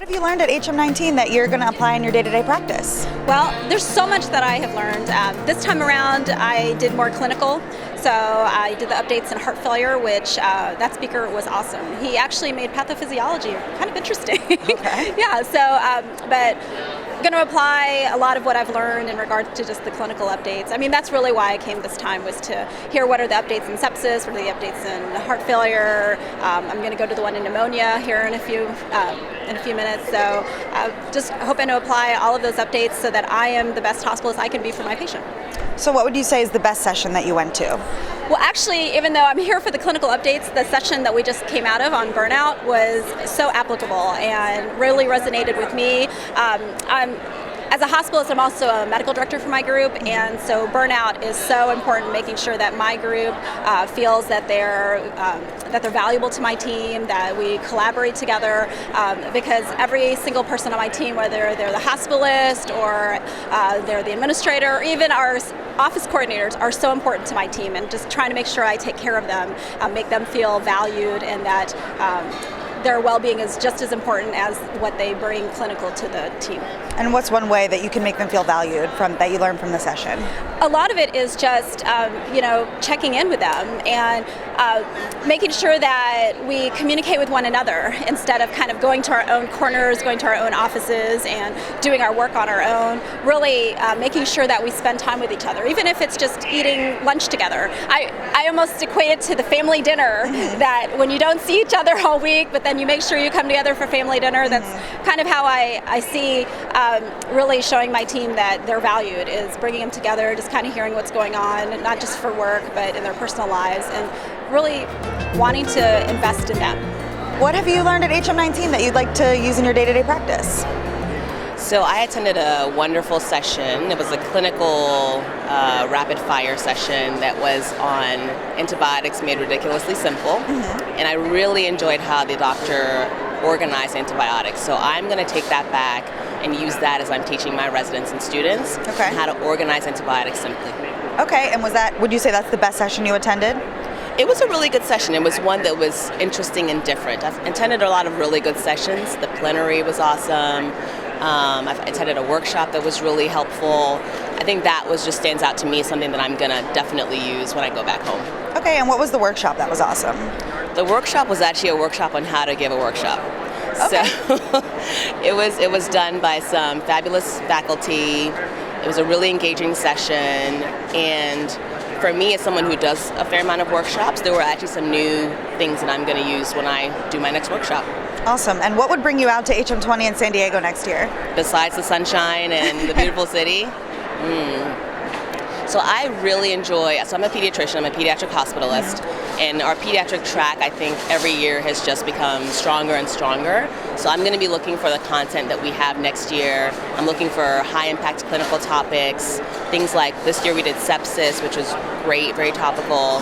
What have you learned at HM19 that you're going to apply in your day-to-day practice? Well, there's so much that I have learned. This time around, I did more clinical. So I did the updates in heart failure, which that speaker was awesome. He actually made pathophysiology kind of interesting. Okay. Yeah, but going to apply a lot of what I've learned in regards to just the clinical updates. I mean, that's really why I came this time, was to hear what are the updates in sepsis, what are the updates in heart failure. I'm going to go to the one in pneumonia here in a few minutes. So just hoping to apply all of those updates so that I am the best hospitalist I can be for my patient. So what would you say is the best session that you went to? Well, actually, even though I'm here for the clinical updates, the session that we just came out of on burnout was so applicable and really resonated with me. As a hospitalist, I'm also a medical director for my group, and so burnout is so important, making sure that my group feels that they're valuable to my team, that we collaborate together, because every single person on my team, whether they're the hospitalist or they're the administrator, or even our office coordinators, are so important to my team, and just trying to make sure I take care of them, make them feel valued, and that their well-being is just as important as what they bring clinical to the team. And what's one way that you can make them feel valued that you learned from the session? A lot of it is just, checking in with them and making sure that we communicate with one another instead of kind of going to our own corners, going to our own offices and doing our work on our own. Really making sure that we spend time with each other, even if it's just eating lunch together. I almost equate it to the family dinner, that when you don't see each other all week, but then you make sure you come together for family dinner. That's kind of how I see really showing my team that they're valued, is bringing them together, just kind of hearing what's going on, not just for work, but in their personal lives, and really wanting to invest in them. What have you learned at HM19 that you'd like to use in your day-to-day practice? So I attended a wonderful session. It was a clinical rapid fire session that was on antibiotics made ridiculously simple. And I really enjoyed how the doctor organized antibiotics. So I'm going to take that back and use that as I'm teaching my residents and students how to organize antibiotics simply. Okay, and would you say that's the best session you attended? It was a really good session. It was one that was interesting and different. I've attended a lot of really good sessions. The plenary was awesome. I've attended a workshop that was really helpful. I think that just stands out to me, something that I'm going to definitely use when I go back home. Okay, and what was the workshop that was awesome? The workshop was actually a workshop on how to give a workshop. Okay. So it was done by some fabulous faculty. It was a really engaging session, and for me, as someone who does a fair amount of workshops, there were actually some new things that I'm going to use when I do my next workshop. Awesome. And what would bring you out to HM20 in San Diego next year? Besides the sunshine and the beautiful city? So I really enjoy, so I'm a pediatrician, I'm a pediatric hospitalist, and our pediatric track, I think, every year has just become stronger and stronger. So I'm going to be looking for the content that we have next year. I'm looking for high-impact clinical topics, things like this year we did sepsis, which was great, very topical.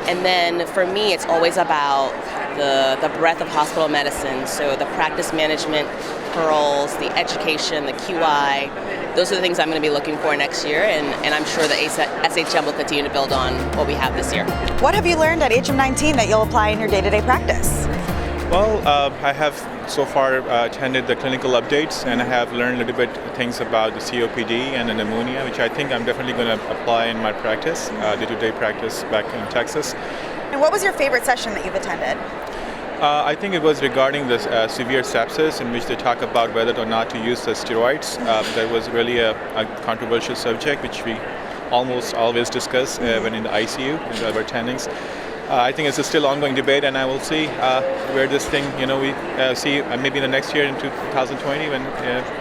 And then for me, it's always about the breadth of hospital medicine, so the practice management pearls, the education, the QI. Those are the things I'm going to be looking for next year, and I'm sure that SHM will continue to build on what we have this year. What have you learned at HM19 that you'll apply in your day-to-day practice? Well, I have so far attended the clinical updates, and I have learned a little bit things about the COPD and the pneumonia, which I think I'm definitely going to apply in my practice, day-to-day practice back in Texas. And what was your favorite session that you've attended? I think it was regarding the severe sepsis, in which they talk about whether or not to use the steroids. That was really a controversial subject, which we almost always discuss when in the ICU, in our attendings. I think it's a still ongoing debate, and I will see where this thing, we see maybe in the next year in 2020, when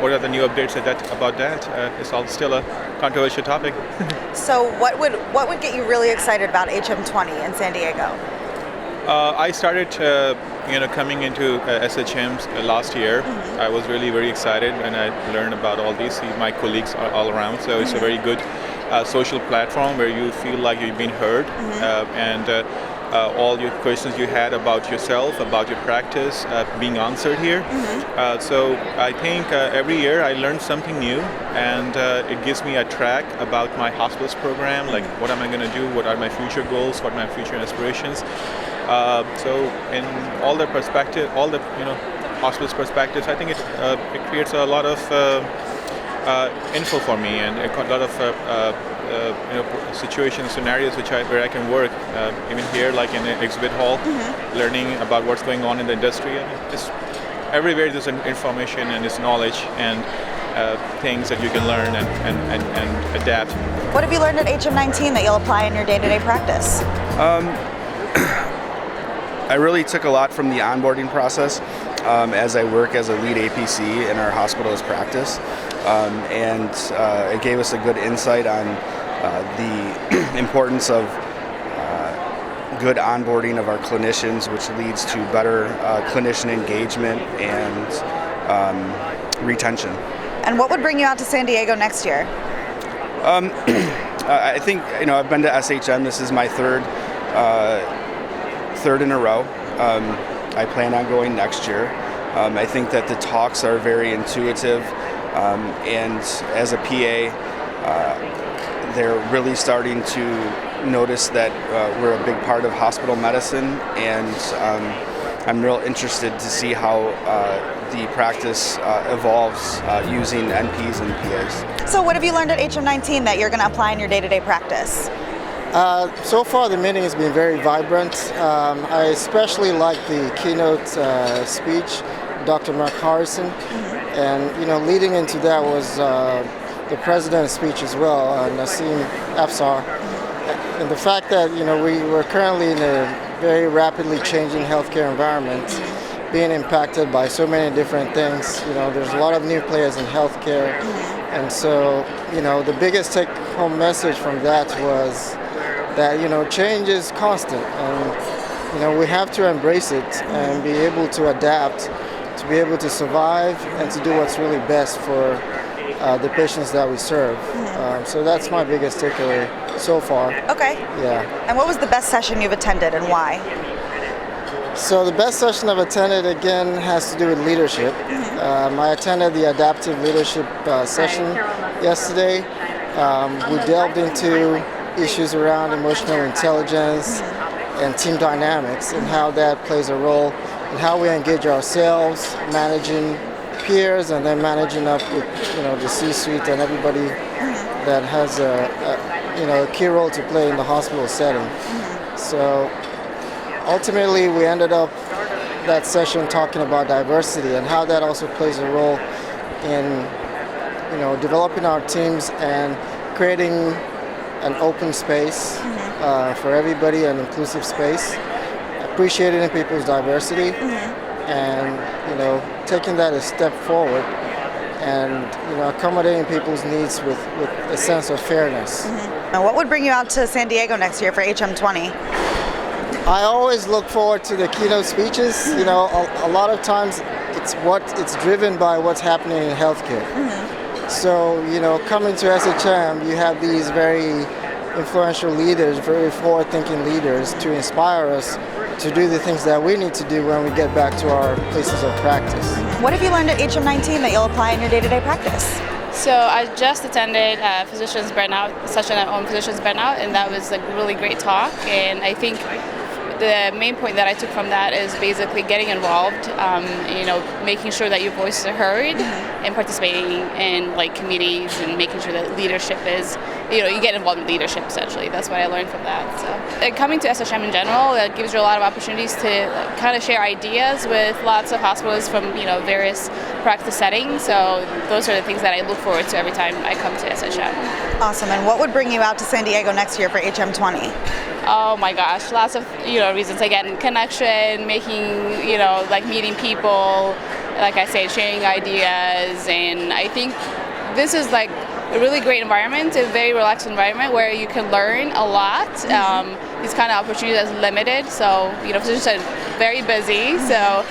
what are the new updates about that. It's all still a controversial topic. So what would get you really excited about HM20 in San Diego? I started, coming into SHM last year. I was really very excited when I learned about all these. My colleagues are all around, so it's a very good social platform where you feel like you've been heard, and all your questions you had about yourself, about your practice, being answered here. So I think every year I learn something new, and it gives me a track about my hospice program, like what am I going to do, what are my future goals, what are my future aspirations. So in all the perspective, all the hospital's perspective. I think it creates a lot of info for me and a lot of situations, scenarios where I can work. Even here, like in the exhibit hall, learning about what's going on in the industry. And just everywhere there's information and there's knowledge and things that you can learn and adapt. What have you learned at HM19 that you'll apply in your day-to-day practice? I really took a lot from the onboarding process as I work as a lead APC in our hospitalist practice. And it gave us a good insight on the importance of good onboarding of our clinicians, which leads to better clinician engagement and retention. And what would bring you out to San Diego next year? I think, I've been to SHM. This is my third in a row. I plan on going next year. I think that the talks are very intuitive, and as a PA, they're really starting to notice that we're a big part of hospital medicine, and I'm real interested to see how the practice evolves using NPs and PAs. So what have you learned at HM19 that you're going to apply in your day-to-day practice? So far the meeting has been very vibrant. I especially like the keynote speech, Dr. Mark Harrison, and leading into that was the president's speech as well, Nassim Afsar. And the fact that we're currently in a very rapidly changing healthcare environment, being impacted by so many different things. There's a lot of new players in healthcare, and so the biggest take-home message from that was that change is constant, and we have to embrace it and be able to adapt, to be able to survive, and to do what's really best for the patients that we serve. So that's my biggest takeaway so far. Okay. Yeah. And what was the best session you've attended and why? So the best session I've attended, again, has to do with leadership. I attended the adaptive leadership session yesterday. We delved into issues around emotional intelligence and team dynamics and how that plays a role in how we engage ourselves, managing peers, and then managing up with the C-suite and everybody that has a key role to play in the hospital setting. So ultimately, we ended up that session talking about diversity and how that also plays a role in developing our teams and creating an open space for everybody, an inclusive space, appreciating people's diversity, and taking that a step forward, and accommodating people's needs with a sense of fairness. And what would bring you out to San Diego next year for HM20? I always look forward to the keynote speeches. A lot of times it's driven by what's happening in healthcare. So, coming to SHM, you have these very influential leaders, very forward-thinking leaders to inspire us to do the things that we need to do when we get back to our places of practice. What have you learned at HM19 that you'll apply in your day-to-day practice? So I just attended a physician's burnout session on physician's burnout, and that was a really great talk. And I think the main point that I took from that is basically getting involved, making sure that your voices are heard, and participating in committees and making sure that leadership is, you get involved in leadership essentially. That's what I learned from that. So coming to SHM in general, it gives you a lot of opportunities to kind of share ideas with lots of hospitals from various practice settings. So those are the things that I look forward to every time I come to SHM. Awesome. And what would bring you out to San Diego next year for HM20? Oh my gosh, lots of reasons. Again, connection, making meeting people, like I said, sharing ideas, and I think this is a really great environment, a very relaxed environment where you can learn a lot. These kind of opportunities are limited, so physicians are very busy, so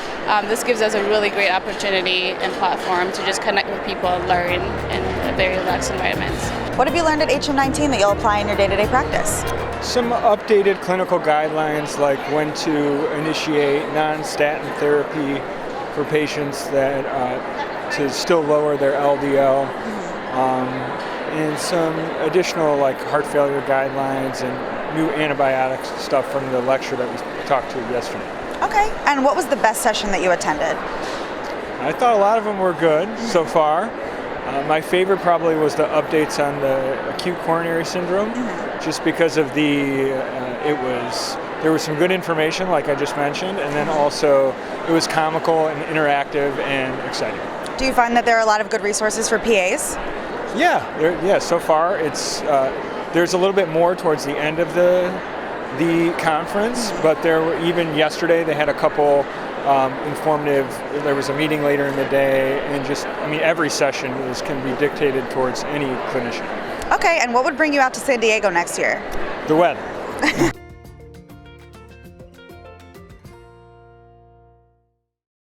this gives us a really great opportunity and platform to just connect with people and learn in a very relaxed environment. What have you learned at HM19 that you'll apply in your day-to-day practice? Some updated clinical guidelines, like when to initiate non-statin therapy for patients that to still lower their LDL, and some additional heart failure guidelines and new antibiotics stuff from the lecture that we talked to yesterday. Okay. And what was the best session that you attended? I thought a lot of them were good so far. My favorite probably was the updates on the acute coronary syndrome, just because of there was some good information, like I just mentioned, and then also it was comical and interactive and exciting. Do you find that there are a lot of good resources for PAs? Yeah. So far, there's a little bit more towards the end of the conference, but even yesterday they had a couple informative. There was a meeting later in the day, and every session can be dictated towards any clinician. Okay, and what would bring you out to San Diego next year? The weather.